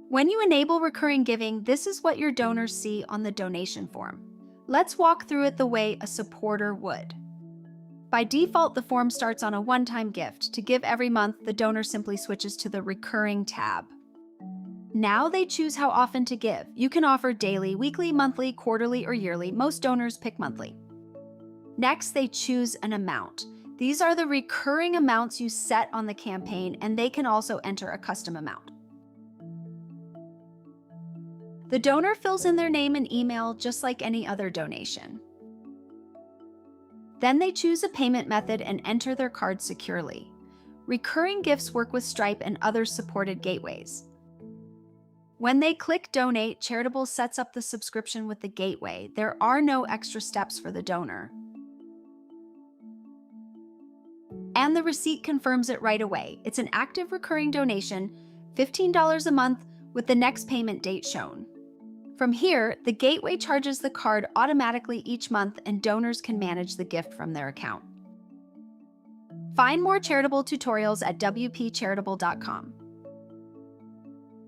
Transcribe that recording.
When you enable recurring giving, this is what your donors see on the donation form. Let's walk through it the way a supporter would. By default, the form starts on a one-time gift. To give every month, the donor simply switches to the recurring tab. Now they choose how often to give. You can offer daily, weekly, monthly, quarterly, or yearly. Most donors pick monthly. Next, they choose an amount. These are the recurring amounts you set on the campaign, and they can also enter a custom amount. The donor fills in their name and email just like any other donation. Then they choose a payment method and enter their card securely. Recurring gifts work with Stripe and other supported gateways. When they click Donate, Charitable sets up the subscription with the gateway. There are no extra steps for the donor. And the receipt confirms it right away. It's an active recurring donation, $15 a month, with the next payment date shown. From here, the gateway charges the card automatically each month, and donors can manage the gift from their account. Find more Charitable tutorials at wpcharitable.com.